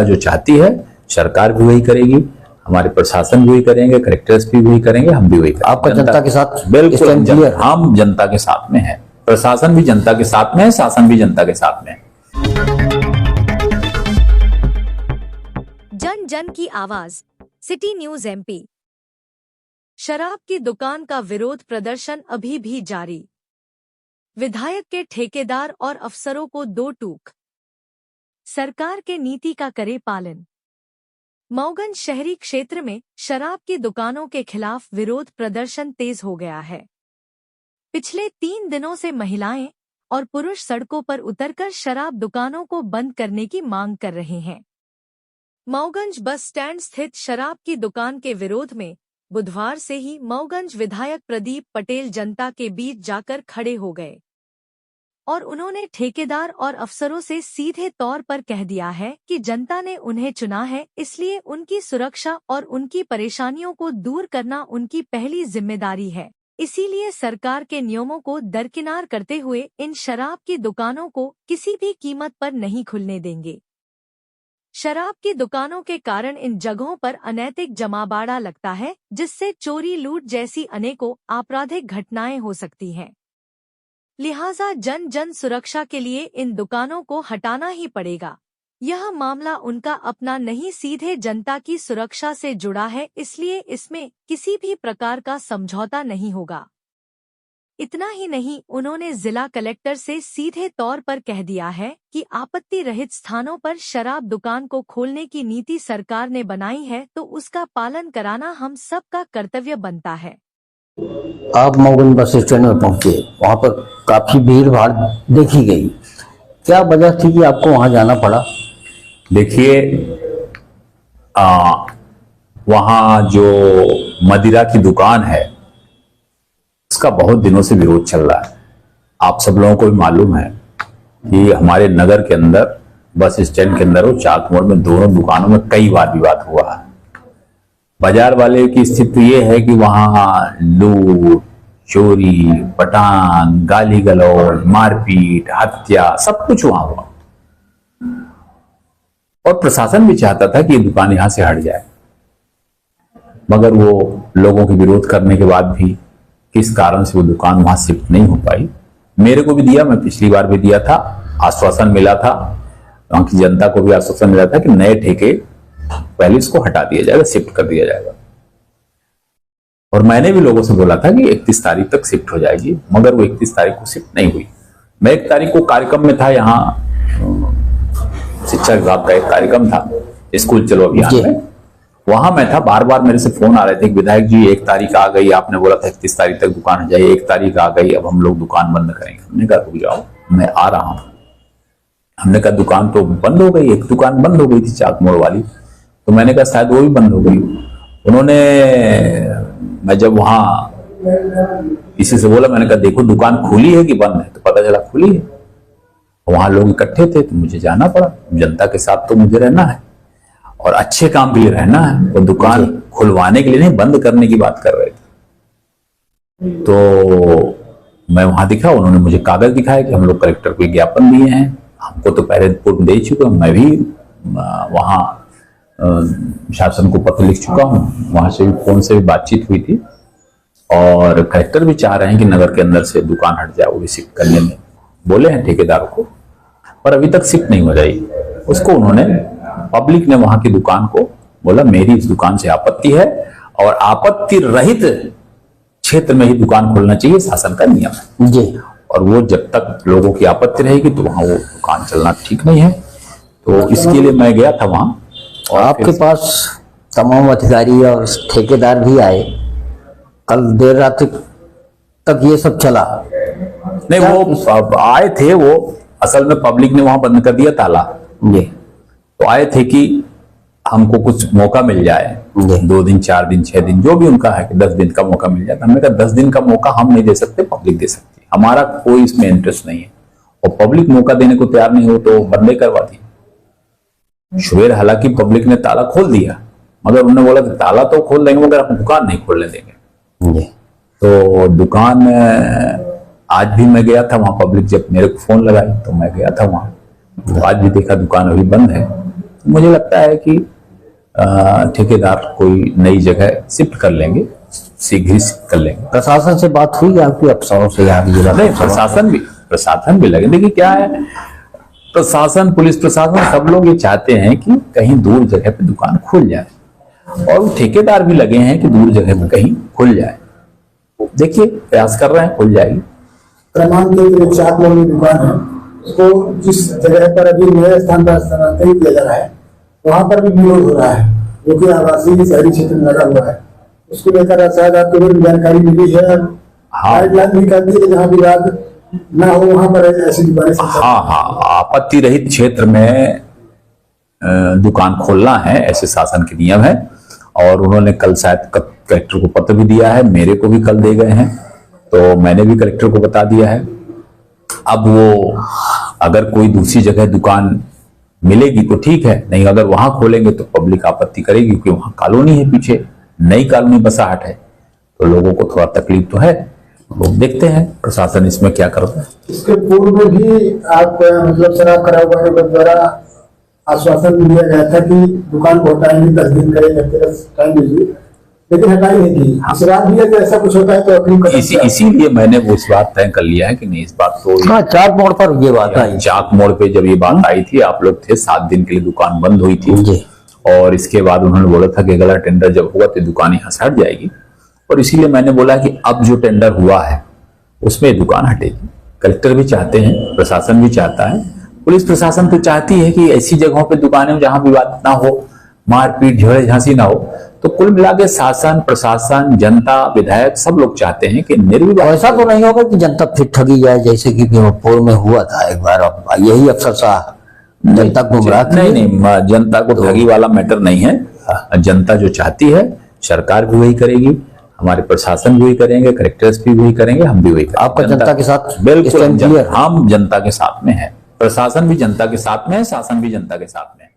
जो चाहती है सरकार भी वही करेगी, हमारे प्रशासन भी वही करेंगे, कलेक्टर्स भी वही करेंगे, हम भी वही करेंगे। आपका जनता के साथ बिल्कुल हम जनता के साथ में है, प्रशासन भी जनता के साथ में है, शासन भी जनता के साथ में है। जन जन की आवाज, सिटी न्यूज MP। शराब की दुकान का विरोध प्रदर्शन अभी भी जारी। विधायक के ठेकेदार और अफसरों को 2 टूक। सरकार के नीति का करे पालन। मऊगंज शहरी क्षेत्र में शराब की दुकानों के खिलाफ विरोध प्रदर्शन तेज हो गया है। पिछले 3 दिनों से महिलाएं और पुरुष सड़कों पर उतरकर शराब दुकानों को बंद करने की मांग कर रहे हैं। मऊगंज बस स्टैंड स्थित शराब की दुकान के विरोध में बुधवार से ही मऊगंज विधायक प्रदीप पटेल जनता के बीच जाकर खड़े हो गए और उन्होंने ठेकेदार और अफसरों से सीधे तौर पर कह दिया है कि जनता ने उन्हें चुना है, इसलिए उनकी सुरक्षा और उनकी परेशानियों को दूर करना उनकी पहली जिम्मेदारी है। इसीलिए सरकार के नियमों को दरकिनार करते हुए इन शराब की दुकानों को किसी भी कीमत पर नहीं खुलने देंगे। शराब की दुकानों के कारण इन जगहों पर अनैतिक जमाबाड़ा लगता है, जिससे चोरी लूट जैसी अनेकों आपराधिक घटनाएं हो सकती हैं। लिहाजा जन जन सुरक्षा के लिए इन दुकानों को हटाना ही पड़ेगा। यह मामला उनका अपना नहीं, सीधे जनता की सुरक्षा से जुड़ा है, इसलिए इसमें किसी भी प्रकार का समझौता नहीं होगा। इतना ही नहीं, उन्होंने जिला कलेक्टर से सीधे तौर पर कह दिया है कि आपत्ति रहित स्थानों पर शराब दुकान को खोलने की नीति सरकार ने बनाई है, तो उसका पालन कराना हम सबका कर्तव्य बनता है। आप मऊगंज बस स्टैंड में पहुंचे, वहां पर काफी भीड़ भाड़ देखी गई, क्या वजह थी कि आपको वहां जाना पड़ा? देखिए, वहां जो मदिरा की दुकान है उसका बहुत दिनों से विरोध चल रहा है। आप सब लोगों को भी मालूम है कि हमारे नगर के अंदर बस स्टैंड के अंदर और चाक मोड़ में दोनों दुकानों में कई बार विवाद हुआ है। बाजार वाले की स्थिति ये है कि वहां लूट, चोरी, पटान, गाली गलौज, मारपीट, हत्या सब कुछ वहां हुआ और प्रशासन भी चाहता था कि ये दुकान यहां से हट जाए, मगर वो लोगों के विरोध करने के बाद भी किस कारण से वो दुकान वहां शिफ्ट नहीं हो पाई। मेरे को भी दिया, मैं पिछली बार भी दिया था, आश्वासन मिला था, वहां की जनता को भी आश्वासन मिला था कि नए ठेके पहले इसको हटा दिया जाएगा, शिफ्ट कर दिया जाएगा। और मैंने भी लोगों से बोला था कि 31 तारीख तक शिफ्ट हो जाएगी, मगर वो 31 तारीख को शिफ्ट नहीं हुई। मैं 1 तारीख को कार्यक्रम में था, यहाँ शिक्षा विभाग का एक कार्यक्रम था, स्कूल चलो अभियान में, वहां मैं था। बार बार मेरे से फोन आ रहे थे कि विधायक जी 1 तारीख आ गई, आपने बोला था 31 तारीख तक दुकान हट जाए, 1 तारीख आ गई, अब हम लोग दुकान बंद करेंगे। हमने कहा रुक जाओ, मैं आ रहा हूं। हमने कहा दुकान तो बंद हो गई, एक दुकान बंद हो गई थी चाक मोड़ वाली, तो मैंने कहा शायद वो भी बंद हो गई। उन्होंने, मैं जब वहां किसी से बोला, मैंने कहा देखो दुकान खुली है कि बंद है, तो पता चला खुली है। वहां लोग इकट्ठे थे तो मुझे जाना पड़ा, जनता के साथ तो मुझे रहना है और अच्छे काम के लिए रहना है। वो दुकान खुलवाने के लिए नहीं, बंद करने की बात कर रहे थे। तो मैं वहां दिखा, उन्होंने मुझे कागज दिखाया कि हम लोग कलेक्टर को ज्ञापन दिए हैं, हमको तो पहले रिपोर्ट दे चुके हैं, मैं भी वहां शासन को पत्र लिख चुका हूं, वहां से भी फोन से भी बातचीत हुई थी और कलेक्टर भी चाह रहे हैं कि नगर के अंदर से दुकान हट जाए, वो भी शिफ्ट करने में बोले हैं ठेकेदारों को, पर अभी तक शिफ्ट नहीं हो रही। उसको उन्होंने, पब्लिक ने वहां की दुकान को बोला मेरी इस दुकान से आपत्ति है और आपत्ति रहित क्षेत्र में ही दुकान खोलना चाहिए, शासन का नियम है जी। और वो जब तक लोगों की आपत्ति रहेगी तो वहां वो दुकान चलना ठीक नहीं है। तो इसके लिए मैं गया था वहां और आपके पास तमाम अधिकारी और ठेकेदार भी आए, कल देर रात तक ये सब चला? नहीं, वो आए थे, वो असल में पब्लिक ने वहां बंद कर दिया ताला जी, तो आए थे कि हमको कुछ मौका मिल जाए, 2 दिन 4 दिन 6 दिन जो भी उनका है कि 10 दिन का मौका मिल जाए। हमने कहा 10 दिन का मौका हम नहीं दे सकते, पब्लिक दे सकती है, हमारा कोई इसमें इंटरेस्ट नहीं है। और पब्लिक मौका देने को तैयार नहीं हो तो बंदे करवा दी। शुरू हालांकि पब्लिक ने ताला खोल दिया, मगर उन्होंने बोला कि ताला तो खोल देंगे मगर हम दुकान नहीं खोलने देंगे। तो दुकान आज भी मैं गया था वहां, पब्लिक जब मेरे को फोन लगाई तो मैं गया था वहां, तो आज भी देखा दुकान अभी बंद है। मुझे लगता है कि ठेकेदार कोई नई जगह शिफ्ट कर लेंगे, शीघ्र ही शिफ्ट कर लेंगे। प्रशासन से बात हुई आपकी अफसरों से यहाँ की जिला नहीं, प्रशासन भी लगे। देखिए क्या है, प्रशासन, पुलिस प्रशासन, सब लोग ये चाहते हैं कि कहीं दूर जगह पे दुकान खुल जाए, और ठेकेदार भी लगे हैं कि दूर जगह पे कहीं खुल जाए। देखिए प्रयास कर रहे हैं, खुल जाएगी। क्रमांक के चाक वाली दुकान है, उसको जिस जगह पर अभी नए स्थान पर स्थानांतरित किया जा रहा है, वहां पर भी विरोध हो रहा है, जो कि आवासीय शहरी क्षेत्र में लगा हुआ है। उसको लेकर शायद आपको भी जानकारी मिली है। गाइडलाइन भी करती है कि जहाँ विवाद ना हो वहां पर ऐसी दुकानें। हाँ, आपत्ति रहित क्षेत्र में दुकान खोलना है, ऐसे शासन के नियम है। और उन्होंने कल शायद कलेक्टर को पत्र भी दिया है, मेरे को भी कल दे गए हैं, तो मैंने भी कलेक्टर को बता दिया है। अब वो अगर कोई दूसरी जगह दुकान मिलेगी तो ठीक है, नहीं अगर वहां खोलेंगे तो पब्लिक आपत्ति करेगी, क्योंकि वहां कॉलोनी है, पीछे नई कॉलोनी बसाहट है, तो लोगों को थोड़ा तकलीफ तो है। लोग देखते हैं प्रशासन इसमें क्या करता है। इसके पूर्व में भी आप मतलब शराब कारोबारियों के द्वारा आश्वासन दिया गया था कि दुकान को हटाएंगे, 10 दिन करेंगे, टाइम दीजिए, लेकिन हटाई नहीं की। इस बार भी अगर ऐसा कुछ होता है तो अपनी इसीलिए मैंने वो इस बात तय कर लिया है कि नहीं, इस बात तो हाँ, चाक मोड़ पर ये बात आई। चाक मोड़ पे जब ये बात आई थी, आप लोग थे, 7 दिन के लिए दुकान बंद हुई थी जी। और इसके बाद उन्होंने बोला था कि अगला टेंडर जब होगा तो दुकान यहाँ से हट जाएगी, और इसीलिए मैंने बोला कि अब जो टेंडर हुआ है उसमें दुकान हटेगी। कलेक्टर भी चाहते हैं, प्रशासन भी चाहता है, पुलिस प्रशासन तो चाहती है कि ऐसी जगहों पे दुकानें जहां विवाद ना हो, मारपीट झगड़े झांसी ना हो। तो कुल मिला के शासन, प्रशासन, जनता, विधायक सब लोग चाहते हैं कि निर्विवाद। ऐसा तो नहीं होगा कि जनता फिर ठगी जाए, जैसे कि भीमपुर में हुआ था एक बार। अब यही अफसरशाह जनता को गुमराह किए। नहीं, जनता को ठगी वाला मैटर नहीं है। जनता जो चाहती है सरकार भी वही करेगी, हमारे प्रशासन भी वही करेंगे, कलेक्टर्स भी वही करेंगे, हम भी वही करेंगे। आपका जनता के साथ बिल्कुल, क्लियर? हम जनता के साथ में है, प्रशासन भी जनता के साथ में है, शासन भी जनता के साथ में है।